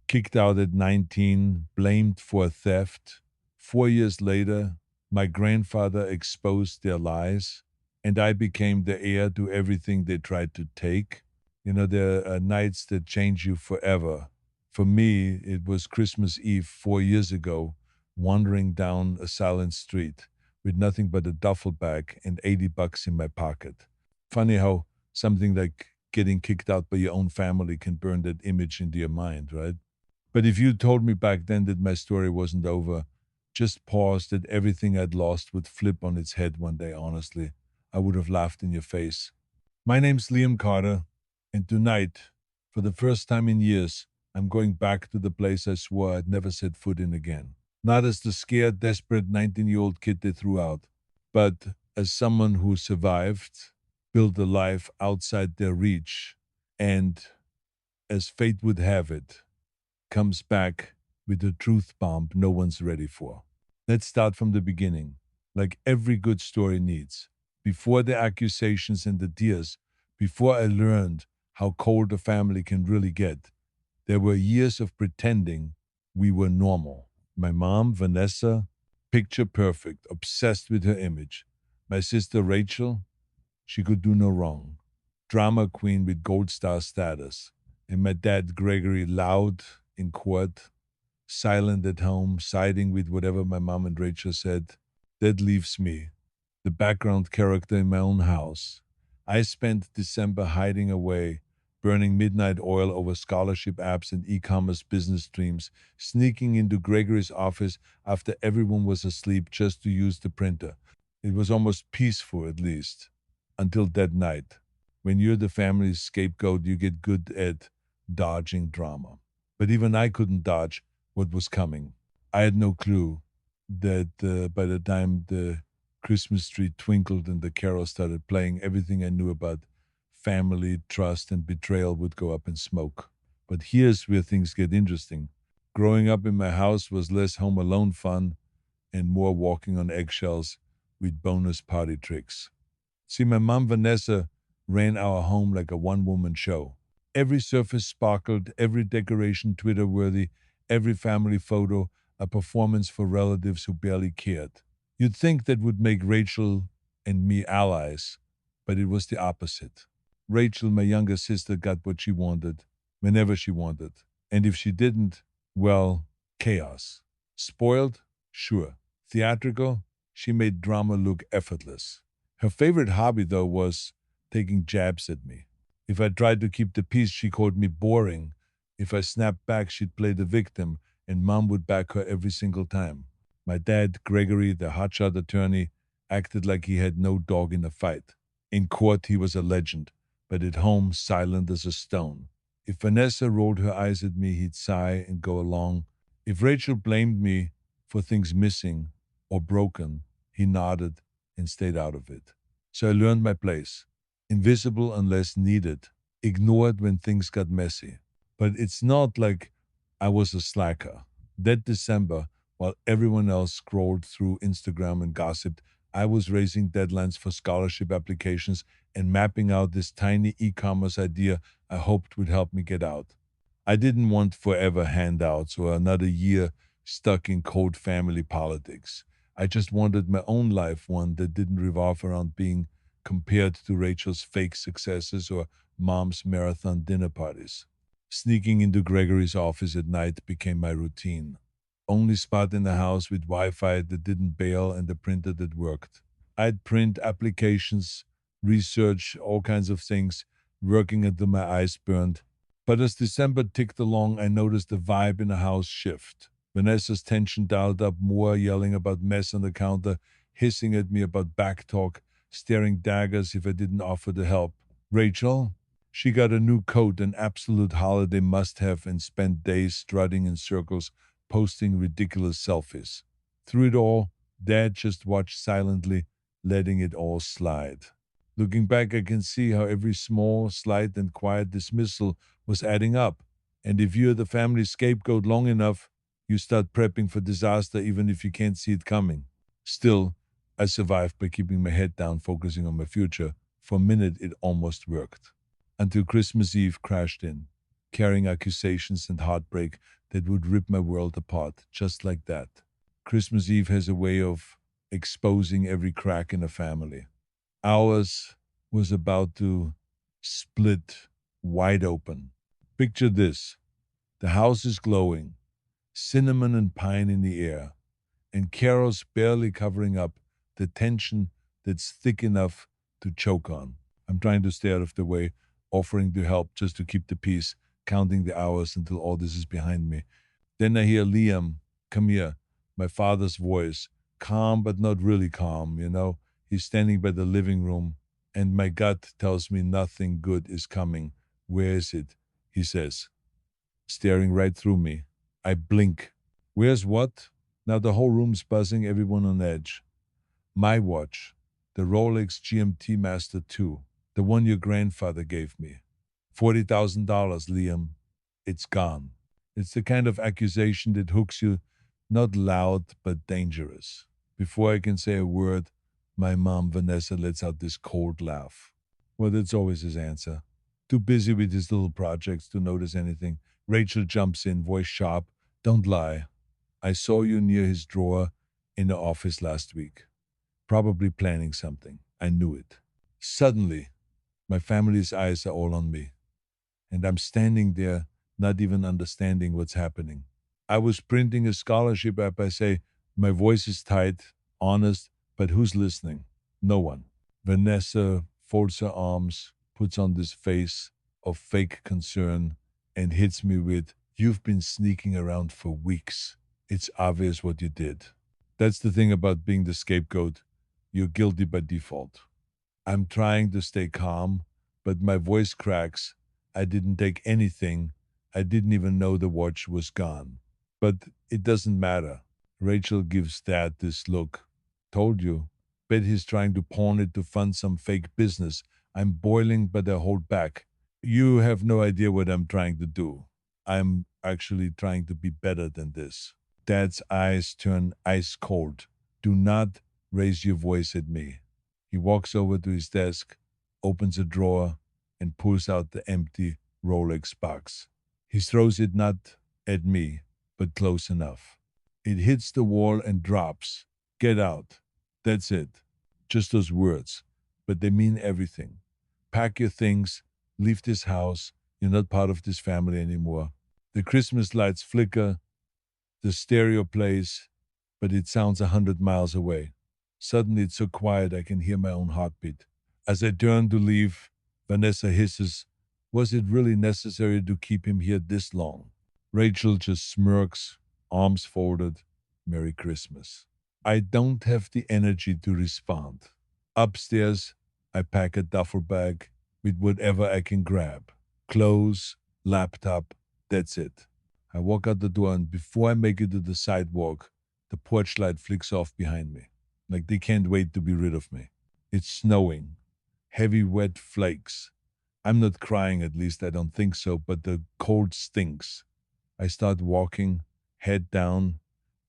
Kicked out at 19, blamed for a theft. 4 years later, my grandfather exposed their lies, and I became the heir to everything they tried to take. There are nights that change you forever. For me, it was Christmas Eve 4 years ago, wandering down a silent street with nothing but a duffel bag and $80 in my pocket. Funny how something like getting kicked out by your own family can burn that image into your mind, right? But if you told me back then that my story wasn't over, just pause, that everything I'd lost would flip on its head one day, honestly, I would have laughed in your face. My name's Liam Carter, and tonight, for the first time in years, I'm going back to the place I swore I'd never set foot in again. Not as the scared, desperate 19-year-old kid they threw out, but as someone who survived, built a life outside their reach, and, as fate would have it, comes back with a truth bomb no one's ready for. Let's start from the beginning, like every good story needs. Before the accusations and the tears, before I learned how cold a family can really get, there were years of pretending we were normal. My mom, Vanessa, picture perfect, obsessed with her image. My sister, Rachel, she could do no wrong. Drama queen with gold star status. And my dad, Gregory, loud in court, silent at home, siding with whatever my mom and Rachel said. That leaves me, the background character in my own house. I spent December hiding away, burning midnight oil over scholarship apps and e-commerce business streams, sneaking into Gregory's office after everyone was asleep just to use the printer. It was almost peaceful, at least, until that night. When you're the family's scapegoat, you get good at dodging drama. But even I couldn't dodge what was coming. I had no clue that by the time the Christmas tree twinkled and the carol started playing, everything I knew about family, trust, and betrayal would go up in smoke. But here's where things get interesting. Growing up in my house was less Home Alone fun and more walking on eggshells with bonus party tricks. See, my mom, Vanessa, ran our home like a one-woman show. Every surface sparkled, every decoration Twitter-worthy, every family photo a performance for relatives who barely cared. You'd think that would make Rachel and me allies, but it was the opposite. Rachel, my younger sister, got what she wanted, whenever she wanted. And if she didn't, well, chaos. Spoiled? Sure. Theatrical? She made drama look effortless. Her favorite hobby, though, was taking jabs at me. If I tried to keep the peace, she called me boring. If I snapped back, she'd play the victim, and Mom would back her every single time. My dad, Gregory, the hotshot attorney, acted like he had no dog in the fight. In court, he was a legend, but at home, silent as a stone. If Vanessa rolled her eyes at me, he'd sigh and go along. If Rachel blamed me for things missing or broken, he nodded and stayed out of it. So I learned my place. Invisible unless needed, ignored when things got messy. But it's not like I was a slacker. That December, while everyone else scrolled through Instagram and gossiped, I was raising deadlines for scholarship applications and mapping out this tiny e-commerce idea I hoped would help me get out. I didn't want forever handouts or another year stuck in cold family politics. I just wanted my own life, one that didn't revolve around being compared to Rachel's fake successes or Mom's marathon dinner parties. Sneaking into Gregory's office at night became my routine. Only spot in the house with Wi-Fi that didn't bail and a printer that worked. I'd print applications, research all kinds of things, working until my eyes burned. But as December ticked along, I noticed the vibe in the house shift. Vanessa's tension dialed up more, yelling about mess on the counter, hissing at me about back talk, staring daggers if I didn't offer to help. Rachel? She got a new coat, an absolute holiday must-have, and spent days strutting in circles, posting ridiculous selfies. Through it all, Dad just watched silently, letting it all slide. Looking back, I can see how every small, slight, and quiet dismissal was adding up. And if you're the family scapegoat long enough, you start prepping for disaster even if you can't see it coming. Still, I survived by keeping my head down, focusing on my future. For a minute, it almost worked. Until Christmas Eve crashed in. carrying accusations and heartbreak that would rip my world apart, just like that. Christmas Eve has a way of exposing every crack in a family. Ours was about to split wide open. Picture this: the house is glowing, cinnamon and pine in the air, and carols barely covering up the tension that's thick enough to choke on. I'm trying to stay out of the way, offering to help just to keep the peace, counting the hours until all this is behind me. Then I hear Liam, come here, my father's voice, calm but not really calm. He's standing by the living room, and my gut tells me nothing good is coming. Where is it? He says, staring right through me. I blink. Where's what? Now the whole room's buzzing, everyone on edge. My watch, the Rolex GMT Master 2, the one your grandfather gave me. $40,000, Liam. It's gone. It's the kind of accusation that hooks you, not loud but dangerous. Before I can say a word, my mom, Vanessa, lets out this cold laugh. Well, that's always his answer. Too busy with his little projects to notice anything. Rachel jumps in, voice sharp. Don't lie. I saw you near his drawer in the office last week. Probably planning something. I knew it. Suddenly, my family's eyes are all on me, and I'm standing there, not even understanding what's happening. I was printing a scholarship app. I say, my voice is tight, honest, but who's listening? No one. Vanessa folds her arms, puts on this face of fake concern, and hits me with, you've been sneaking around for weeks. It's obvious what you did. That's the thing about being the scapegoat. You're guilty by default. I'm trying to stay calm, but my voice cracks. I didn't take anything. I didn't even know the watch was gone. But it doesn't matter. Rachel gives Dad this look. Told you. Bet he's trying to pawn it to fund some fake business. I'm boiling, but I hold back. You have no idea what I'm trying to do. I'm actually trying to be better than this. Dad's eyes turn ice cold. Do not raise your voice at me. He walks over to his desk, opens a drawer, and pulls out the empty Rolex box. He throws it not at me, but close enough. It hits the wall and drops. Get out. That's it. Just those words, but they mean everything. Pack your things, leave this house. You're not part of this family anymore. The Christmas lights flicker, the stereo plays, but it sounds 100 miles away. Suddenly it's so quiet I can hear my own heartbeat. As I turn to leave, Vanessa hisses, was it really necessary to keep him here this long? Rachel just smirks, arms folded. Merry Christmas. I don't have the energy to respond. Upstairs, I pack a duffel bag with whatever I can grab. Clothes, laptop, that's it. I walk out the door, and before I make it to the sidewalk, the porch light flicks off behind me. Like they can't wait to be rid of me. It's snowing. Heavy wet flakes. I'm not crying, at least I don't think so, but the cold stinks. I start walking, head down,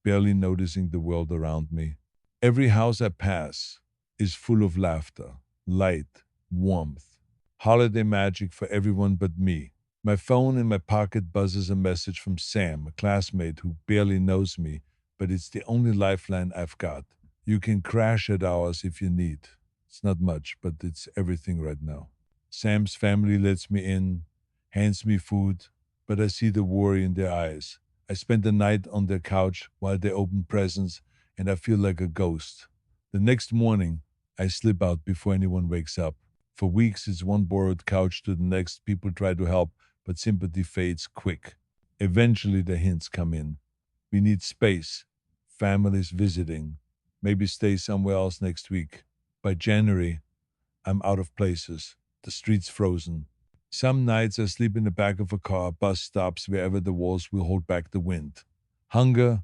barely noticing the world around me. Every house I pass is full of laughter, light, warmth, holiday magic for everyone but me. My phone in my pocket buzzes a message from Sam, a classmate who barely knows me, but it's the only lifeline I've got. You can crash at ours if you need. It's not much, but it's everything right now. Sam's family lets me in, hands me food, but I see the worry in their eyes. I spend the night on their couch while they open presents, and I feel like a ghost. The next morning, I slip out before anyone wakes up. For weeks, it's one borrowed couch to the next. People try to help, but sympathy fades quick. Eventually, the hints come in. We need space. Families visiting. Maybe stay somewhere else next week. By January, I'm out of places. The streets frozen. Some nights I sleep in the back of a car, bus stops, wherever the walls will hold back the wind. Hunger,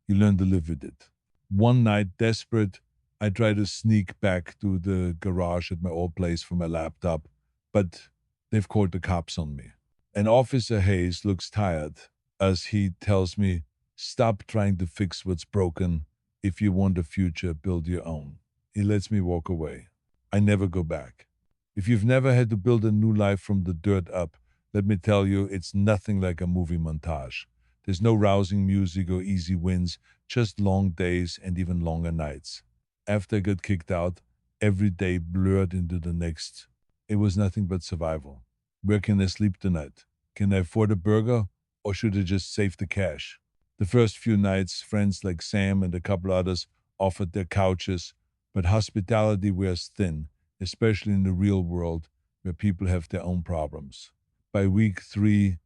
you learn to live with it. One night, desperate, I try to sneak back to the garage at my old place for my laptop, but they've called the cops on me. And Officer Hayes looks tired as he tells me, stop trying to fix what's broken. If you want a future, build your own. He lets me walk away. I never go back. If you've never had to build a new life from the dirt up, Let me tell you, it's nothing like a movie montage. There's no rousing music or easy wins, just long days and even longer nights. After I got kicked out, every day blurred into the next. It was nothing but survival. Where can I sleep tonight? Can I afford a burger or should I just save the cash? The first few nights, friends like Sam and a couple others offered their couches, but hospitality wears thin, especially in the real world where people have their own problems. By week three,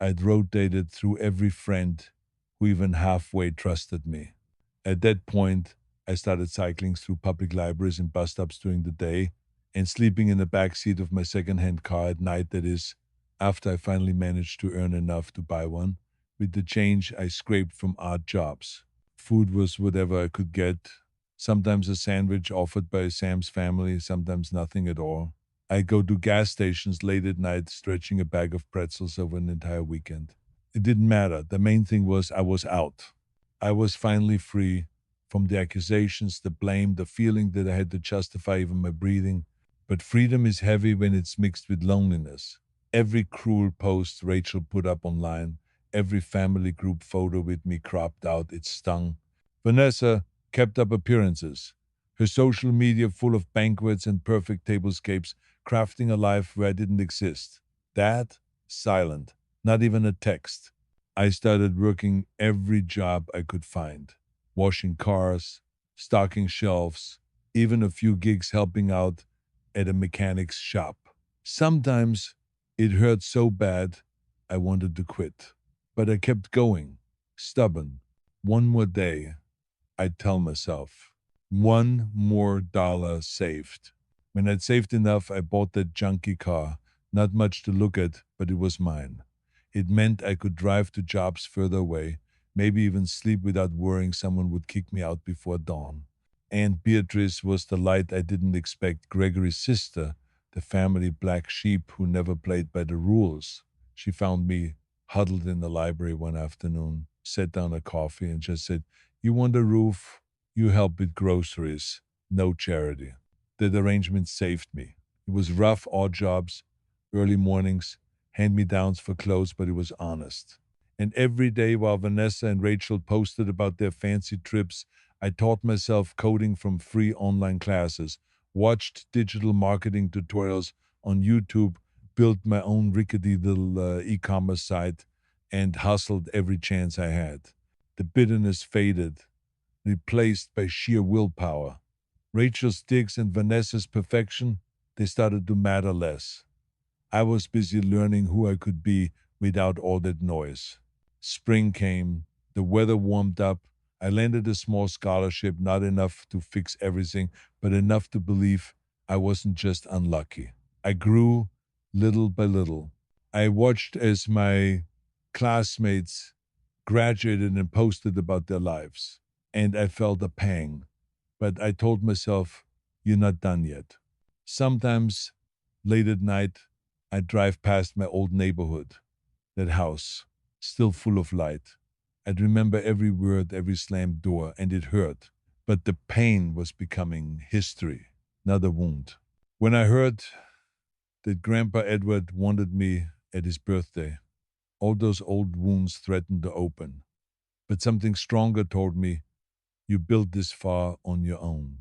I'd rotated through every friend who even halfway trusted me. At that point, I started cycling through public libraries and bus stops during the day and sleeping in the back seat of my second-hand car at night, that is, after I finally managed to earn enough to buy one, with the change I scraped from odd jobs. Food was whatever I could get, sometimes a sandwich offered by Sam's family, sometimes nothing at all. I go to gas stations late at night, stretching a bag of pretzels over an entire weekend. It didn't matter. The main thing was I was out. I was finally free from the accusations, the blame, the feeling that I had to justify even my breathing. But freedom is heavy when it's mixed with loneliness. Every cruel post Rachel put up online, every family group photo with me cropped out, it stung. Vanessa kept up appearances, her social media full of banquets and perfect tablescapes, crafting a life where I didn't exist. That, silent, not even a text. I started working every job I could find, washing cars, stocking shelves, even a few gigs helping out at a mechanic's shop. Sometimes it hurt so bad I wanted to quit. But I kept going, stubborn. One more day, I'd tell myself. One more dollar saved. When I'd saved enough, I bought that junky car. Not much to look at, but it was mine. It meant I could drive to jobs further away, maybe even sleep without worrying someone would kick me out before dawn. Aunt Beatrice was the light I didn't expect, Gregory's sister, the family black sheep who never played by the rules. She found me huddled in the library one afternoon, set down a coffee, and just said, "You want a roof? You help with groceries. No charity." That arrangement saved me. It was rough, odd jobs, early mornings, hand-me-downs for clothes, but it was honest. And every day while Vanessa and Rachel posted about their fancy trips, I taught myself coding from free online classes, watched digital marketing tutorials on YouTube, built my own rickety little e-commerce site, and hustled every chance I had. The bitterness faded, replaced by sheer willpower. Rachel's digs and Vanessa's perfection, they started to matter less. I was busy learning who I could be without all that noise. Spring came, the weather warmed up. I landed a small scholarship, not enough to fix everything, but enough to believe I wasn't just unlucky. I grew little by little. I watched as my classmates graduated and posted about their lives, and I felt a pang. But I told myself, you're not done yet. Sometimes, late at night, I'd drive past my old neighborhood, that house, still full of light. I'd remember every word, every slammed door, and it hurt. But the pain was becoming history, not a wound. When I heard that Grandpa Edward wanted me at his birthday, all those old wounds threatened to open. But something stronger told me, you built this far on your own.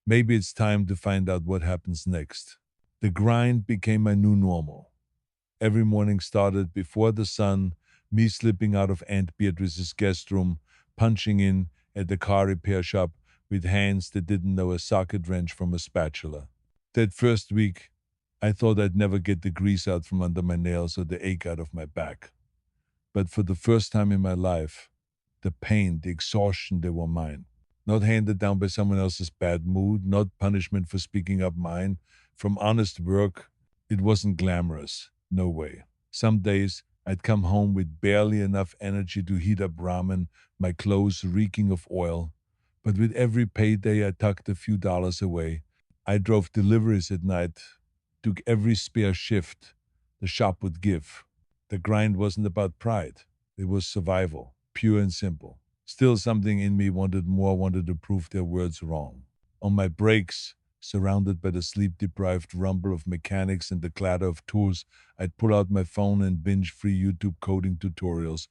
Maybe it's time to find out what happens next. The grind became my new normal. Every morning started before the sun, me slipping out of Aunt Beatrice's guest room, punching in at the car repair shop with hands that didn't know a socket wrench from a spatula. That first week, I thought I'd never get the grease out from under my nails or the ache out of my back. But for the first time in my life, the pain, the exhaustion, they were mine. Not handed down by someone else's bad mood, not punishment for speaking up mine. From honest work, it wasn't glamorous. No way. Some days, I'd come home with barely enough energy to heat up ramen, my clothes reeking of oil. But with every payday, I tucked a few dollars away. I drove deliveries at night, took every spare shift the shop would give. The grind wasn't about pride. It was survival, pure and simple. Still, something in me wanted more, wanted to prove their words wrong. On my breaks, surrounded by the sleep-deprived rumble of mechanics and the clatter of tools, I'd pull out my phone and binge free YouTube coding tutorials,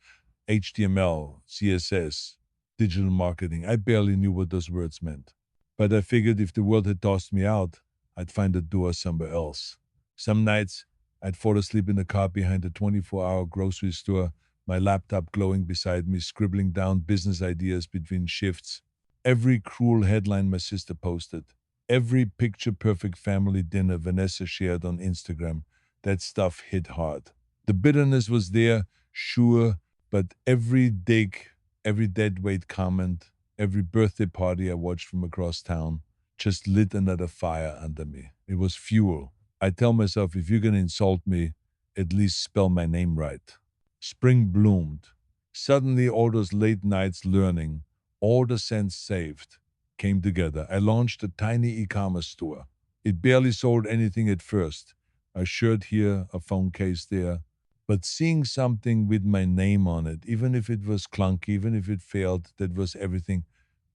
HTML, CSS, digital marketing. I barely knew what those words meant. But I figured if the world had tossed me out, I'd find a door somewhere else. Some nights, I'd fall asleep in the car behind a 24-hour grocery store, my laptop glowing beside me, scribbling down business ideas between shifts. Every cruel headline my sister posted, every picture-perfect family dinner Vanessa shared on Instagram, that stuff hit hard. The bitterness was there, sure, but every dig, every deadweight comment, every birthday party I watched from across town just lit another fire under me. It was fuel. I tell myself, if you're going to insult me, at least spell my name right. Spring bloomed. Suddenly, all those late nights learning, all the cents saved, came together. I launched a tiny e-commerce store. It barely sold anything at first. A shirt here, a phone case there. But seeing something with my name on it, even if it was clunky, even if it failed, that was everything.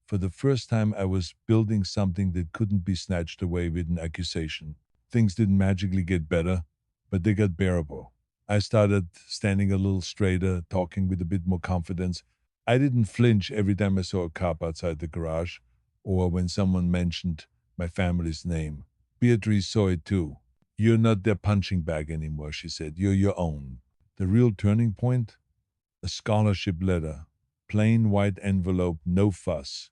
For the first time, I was building something that couldn't be snatched away with an accusation. Things didn't magically get better, but they got bearable. I started standing a little straighter, talking with a bit more confidence. I didn't flinch every time I saw a cop outside the garage or when someone mentioned my family's name. Beatrice saw it too. You're not their punching bag anymore, she said. You're your own. The real turning point? A scholarship letter. Plain white envelope, no fuss.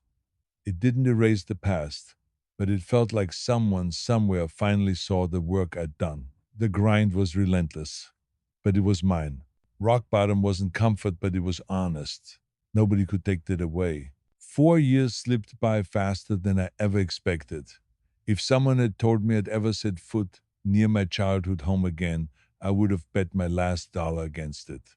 It didn't erase the past, but it felt like someone somewhere finally saw the work I'd done. The grind was relentless, but it was mine. Rock bottom wasn't comfort, but it was honest. Nobody could take that away. 4 years slipped by faster than I ever expected. If someone had told me I'd ever set foot near my childhood home again, I would have bet my last dollar against it.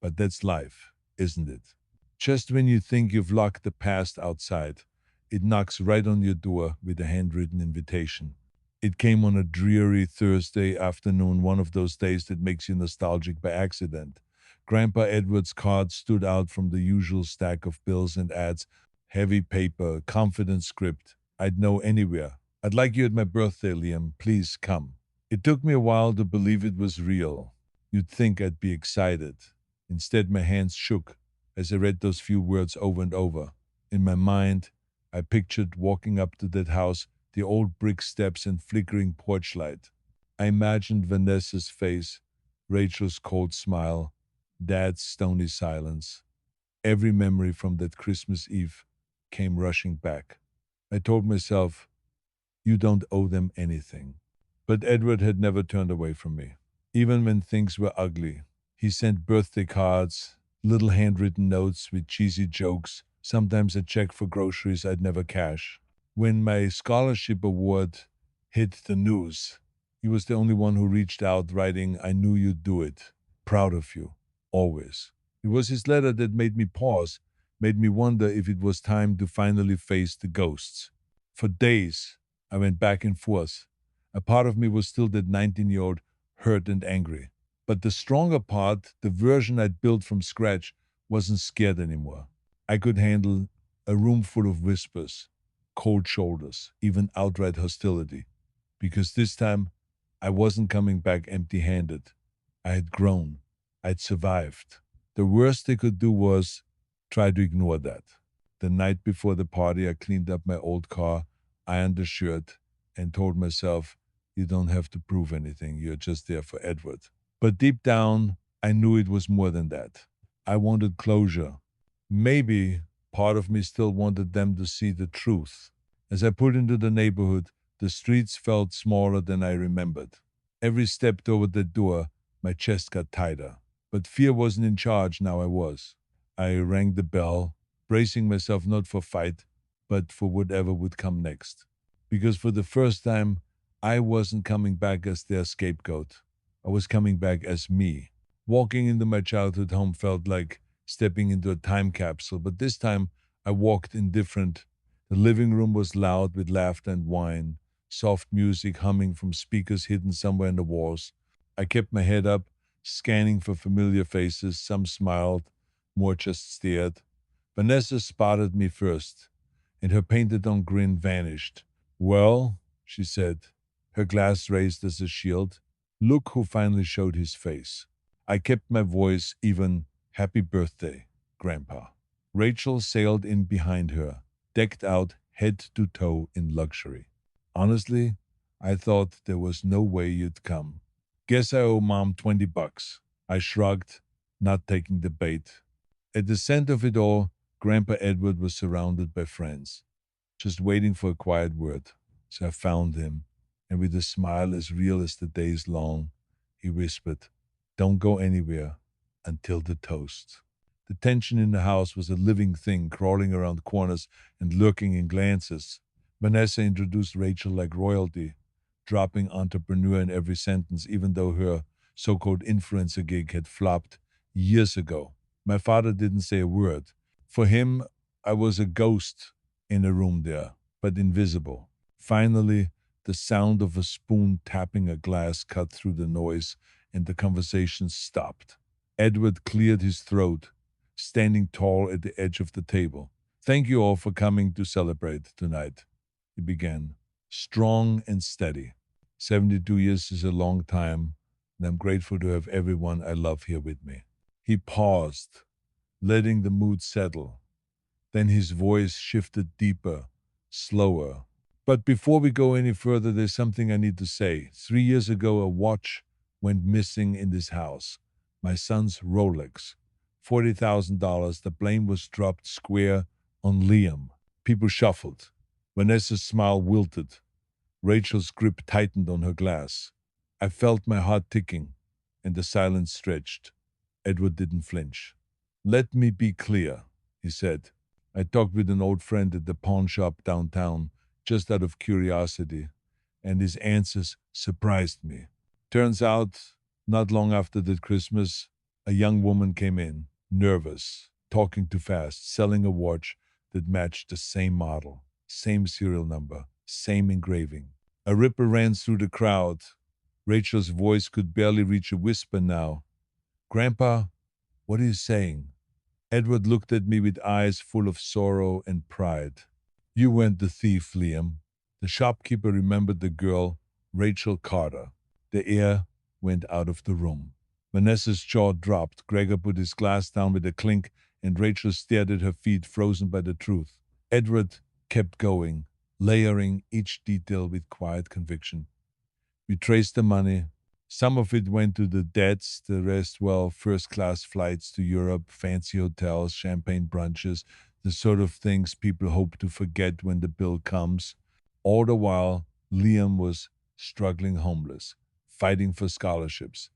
But that's life, isn't it? Just when you think you've locked the past outside, it knocks right on your door with a handwritten invitation. It came on a dreary Thursday afternoon, one of those days that makes you nostalgic by accident. Grandpa Edward's card stood out from the usual stack of bills and ads. Heavy paper, confident script. I'd know anywhere. I'd like you at my birthday, Liam. Please come. It took me a while to believe it was real. You'd think I'd be excited. Instead, my hands shook as I read those few words over and over. In my mind, I pictured walking up to that house, the old brick steps and flickering porch light. I imagined Vanessa's face, Rachel's cold smile, Dad's stony silence. Every memory from that Christmas Eve came rushing back. I told myself, you don't owe them anything. But Edward had never turned away from me. Even when things were ugly, he sent birthday cards, little handwritten notes with cheesy jokes, sometimes a check for groceries I'd never cash. When my scholarship award hit the news, he was the only one who reached out, writing, I knew you'd do it. Proud of you. Always. It was his letter that made me pause, made me wonder if it was time to finally face the ghosts. For days, I went back and forth. A part of me was still that 19-year-old, hurt and angry. But the stronger part, the version I'd built from scratch, wasn't scared anymore. I could handle a room full of whispers, cold shoulders, even outright hostility. Because this time, I wasn't coming back empty-handed. I had grown. I'd survived. The worst they could do was try to ignore that. The night before the party, I cleaned up my old car, ironed the shirt, and told myself, you don't have to prove anything. You're just there for Edward. But deep down, I knew it was more than that. I wanted closure. Maybe part of me still wanted them to see the truth. As I pulled into the neighborhood, the streets felt smaller than I remembered. Every step toward the door, my chest got tighter. But fear wasn't in charge, now I was. I rang the bell, bracing myself not for fight, but for whatever would come next. Because for the first time, I wasn't coming back as their scapegoat. I was coming back as me. Walking into my childhood home felt like stepping into a time capsule, but this time I walked indifferent. The living room was loud with laughter and wine, soft music humming from speakers hidden somewhere in the walls. I kept my head up, scanning for familiar faces. Some smiled, more just stared. Vanessa spotted me first, and her painted-on grin vanished. Well, she said, her glass raised as a shield. Look who finally showed his face. I kept my voice even. Happy birthday, Grandpa. Rachel sailed in behind her, decked out head to toe in luxury. Honestly, I thought there was no way you'd come. Guess I owe Mom $20. I shrugged, not taking the bait. At the center of it all, Grandpa Edward was surrounded by friends, just waiting for a quiet word. So I found him, and with a smile as real as the days long, he whispered, "Don't go anywhere until the toast." The tension in the house was a living thing, crawling around corners and lurking in glances. Vanessa introduced Rachel like royalty, dropping entrepreneur in every sentence, even though her so called influencer gig had flopped years ago. My father didn't say a word. For him, I was a ghost in a room there, but invisible. Finally, the sound of a spoon tapping a glass cut through the noise, and the conversation stopped. Edward cleared his throat, standing tall at the edge of the table. "Thank you all for coming to celebrate tonight," he began, strong and steady. 72 years is a long time, and I'm grateful to have everyone I love here with me. He paused, letting the mood settle. Then his voice shifted deeper, slower. "But before we go any further, there's something I need to say. 3 years ago, a watch went missing in this house. My son's Rolex. $40,000. The blame was dropped square on Liam." People shuffled. Vanessa's smile wilted. Rachel's grip tightened on her glass. I felt my heart ticking, and the silence stretched. Edward didn't flinch. "Let me be clear," he said. "I talked with an old friend at the pawn shop downtown, just out of curiosity, and his answers surprised me. Turns out, not long after that Christmas, a young woman came in, nervous, talking too fast, selling a watch that matched the same model, same serial number, same engraving. A ripple ran through the crowd. Rachel's voice could barely reach a whisper now. "Grandpa, what are you saying?" Edward looked at me with eyes full of sorrow and pride. "You weren't the thief, Liam." The shopkeeper remembered the girl, Rachel Carter. The air went out of the room. Vanessa's jaw dropped. Gregor put his glass down with a clink, and Rachel stared at her feet, frozen by the truth. Edward kept going, layering each detail with quiet conviction. "We traced the money. Some of it went to the debts, the rest, well, first-class flights to Europe, fancy hotels, champagne brunches, the sort of things people hope to forget when the bill comes. All the while, Liam was struggling homeless, fighting for scholarships.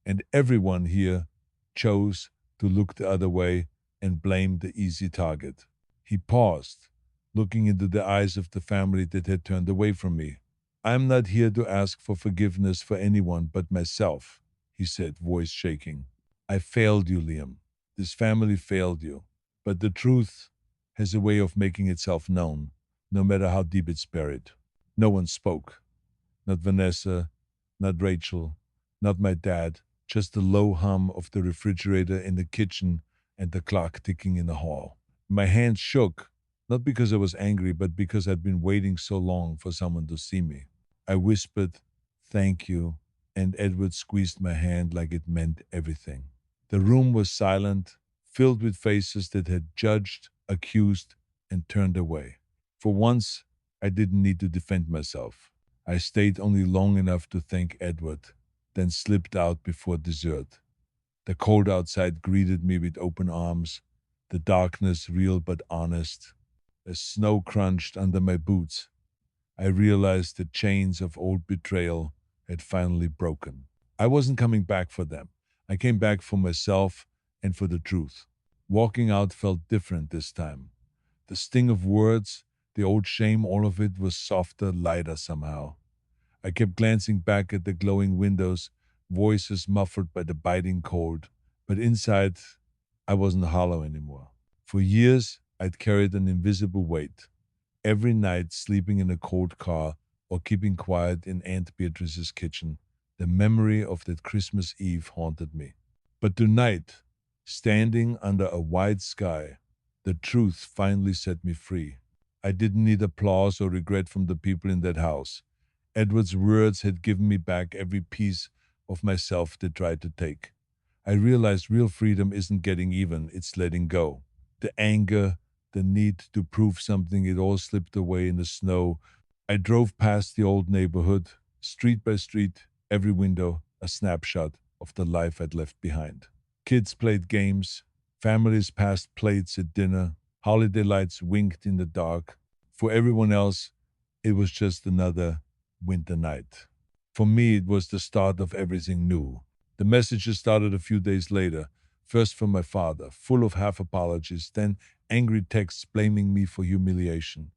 And everyone here chose to look the other way and blame the easy target." He paused, looking into the eyes of the family that had turned away from me. "I'm not here to ask for forgiveness for anyone but myself," he said, voice shaking. "I failed you, Liam. This family failed you. But the truth has a way of making itself known, no matter how deep it's buried." No one spoke. Not Vanessa, not Rachel, not my dad, just the low hum of the refrigerator in the kitchen and the clock ticking in the hall. My hands shook, not because I was angry, but because I'd been waiting so long for someone to see me. I whispered, "Thank you," and Edward squeezed my hand like it meant everything. The room was silent, filled with faces that had judged, accused, and turned away. For once, I didn't need to defend myself. I stayed only long enough to thank Edward, then slipped out before dessert. The cold outside greeted me with open arms, the darkness real but honest. As snow crunched under my boots, I realized the chains of old betrayal had finally broken. I wasn't coming back for them. I came back for myself and for the truth. Walking out felt different this time. The sting of words, the old shame, all of it was softer, lighter somehow. I kept glancing back at the glowing windows, voices muffled by the biting cold, but inside, I wasn't hollow anymore. For years, I'd carried an invisible weight. Every night, sleeping in a cold car or keeping quiet in Aunt Beatrice's kitchen, the memory of that Christmas Eve haunted me. But tonight, standing under a wide sky, the truth finally set me free. I didn't need applause or regret from the people in that house. Edward's words had given me back every piece of myself they tried to take. I realized real freedom isn't getting even, it's letting go. The anger, the need to prove something, it all slipped away in the snow. I drove past the old neighborhood, street by street, every window, a snapshot of the life I'd left behind. Kids played games, families passed plates at dinner, holiday lights winked in the dark. For everyone else, it was just another winter night. For me, it was the start of everything new. The messages started a few days later, first from my father, full of half apologies, then angry texts blaming me for humiliation.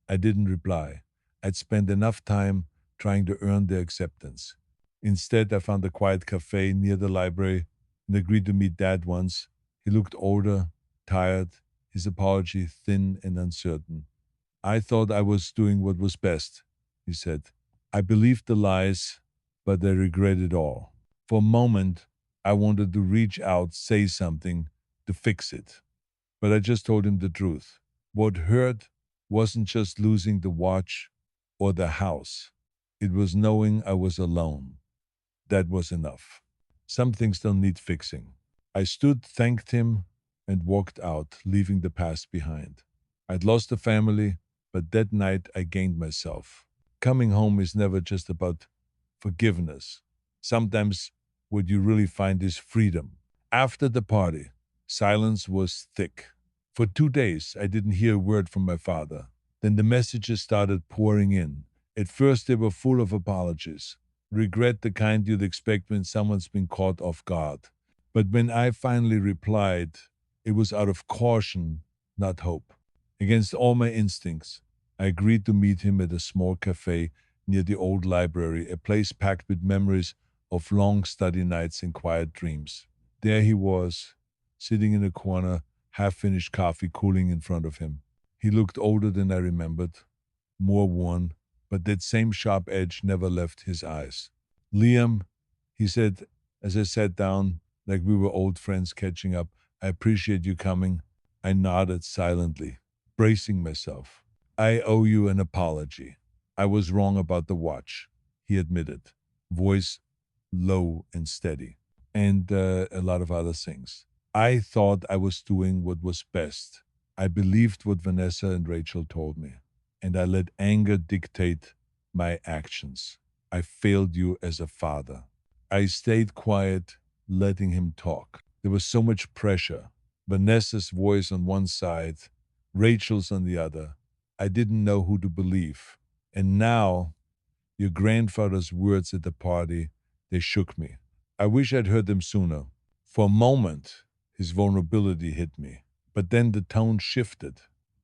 I didn't reply. I'd spent enough time trying to earn their acceptance. Instead, I found a quiet cafe near the library and agreed to meet Dad once. He looked older, tired, his apology thin and uncertain. I thought I was doing what was best, he said. I believed the lies, but I regret it all. For a moment, I wanted to reach out, say something to fix it. But I just told him the truth. What hurt wasn't just losing the watch or the house, it was knowing I was alone. That was enough. Some things don't need fixing. I stood, thanked him, and walked out, leaving the past behind. I'd lost a family, but that night I gained myself. Coming home is never just about forgiveness. Sometimes what you really find is freedom. After the party, silence was thick. For 2 days, I didn't hear a word from my father. Then the messages started pouring in. At first, they were full of apologies. Regret, the kind you'd expect when someone's been caught off guard. But when I finally replied, it was out of caution, not hope. Against all my instincts, I agreed to meet him at a small cafe near the old library, a place packed with memories of long study nights and quiet dreams. There he was, sitting in a corner, half finished coffee cooling in front of him. He looked older than I remembered, more worn, but that same sharp edge never left his eyes. Liam, he said as I sat down, like we were old friends catching up, I appreciate you coming. I nodded silently, bracing myself. I owe you an apology. I was wrong about the watch, he admitted, voice low and steady, and a lot of other things. I thought I was doing what was best. I believed what Vanessa and Rachel told me, and I let anger dictate my actions. I failed you as a father. I stayed quiet, letting him talk. There was so much pressure. Vanessa's voice on one side, Rachel's on the other. I didn't know who to believe. And now, your grandfather's words at the party, they shook me. I wish I'd heard them sooner. For a moment, his vulnerability hit me. But then the tone shifted.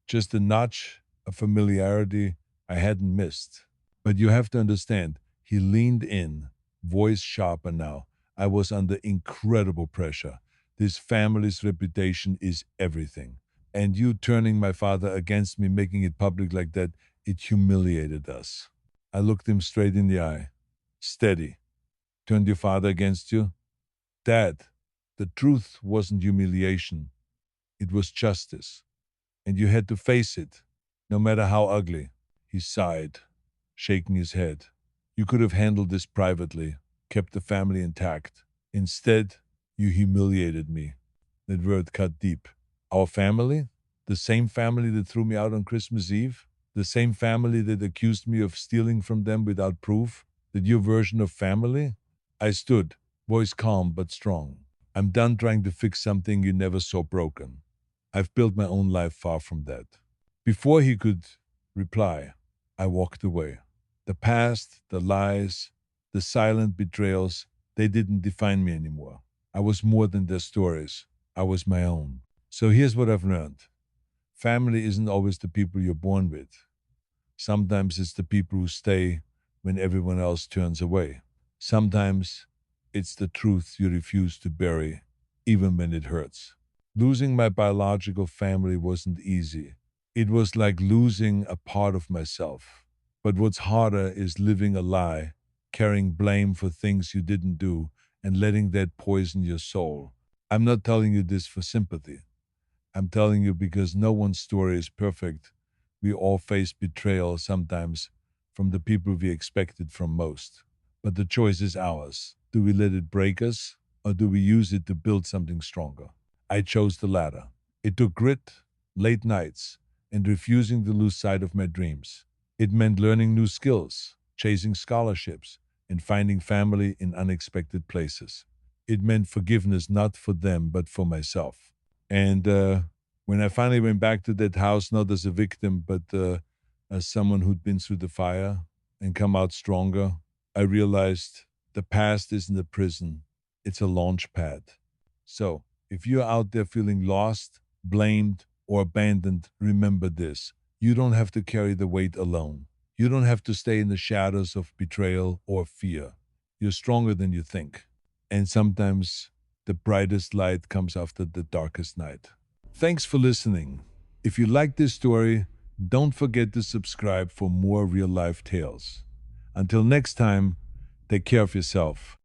Just a notch of familiarity I hadn't missed. But you have to understand, he leaned in, voice sharper now. I was under incredible pressure. This family's reputation is everything. And you turning my father against me, making it public like that, it humiliated us. I looked him straight in the eye. Steady. Turned your father against you? Dad, the truth wasn't humiliation. It was justice. And you had to face it, no matter how ugly. He sighed, shaking his head. You could have handled this privately, kept the family intact. Instead, you humiliated me. That word cut deep. Our family? The same family that threw me out on Christmas Eve? The same family that accused me of stealing from them without proof? That your version of family? I stood, voice calm but strong. I'm done trying to fix something you never saw broken. I've built my own life far from that. Before he could reply, I walked away. The past, the lies, the silent betrayals, they didn't define me anymore. I was more than their stories. I was my own. So here's what I've learned. Family isn't always the people you're born with. Sometimes it's the people who stay when everyone else turns away. Sometimes it's the truth you refuse to bury, even when it hurts. Losing my biological family wasn't easy. It was like losing a part of myself. But what's harder is living a lie, carrying blame for things you didn't do, and letting that poison your soul. I'm not telling you this for sympathy. I'm telling you because no one's story is perfect. We all face betrayal, sometimes from the people we expected from most. But the choice is ours. Do we let it break us, or do we use it to build something stronger? I chose the latter. It took grit, late nights, and refusing to lose sight of my dreams. It meant learning new skills, chasing scholarships, and finding family in unexpected places. It meant forgiveness not for them, but for myself. And when I finally went back to that house, not as a victim, but as someone who'd been through the fire and come out stronger, I realized the past isn't a prison, it's a launch pad. So, if you're out there feeling lost, blamed, or abandoned, remember this. You don't have to carry the weight alone. You don't have to stay in the shadows of betrayal or fear. You're stronger than you think. And sometimes the brightest light comes after the darkest night. Thanks for listening. If you like this story, don't forget to subscribe for more real life tales. Until next time, take care of yourself.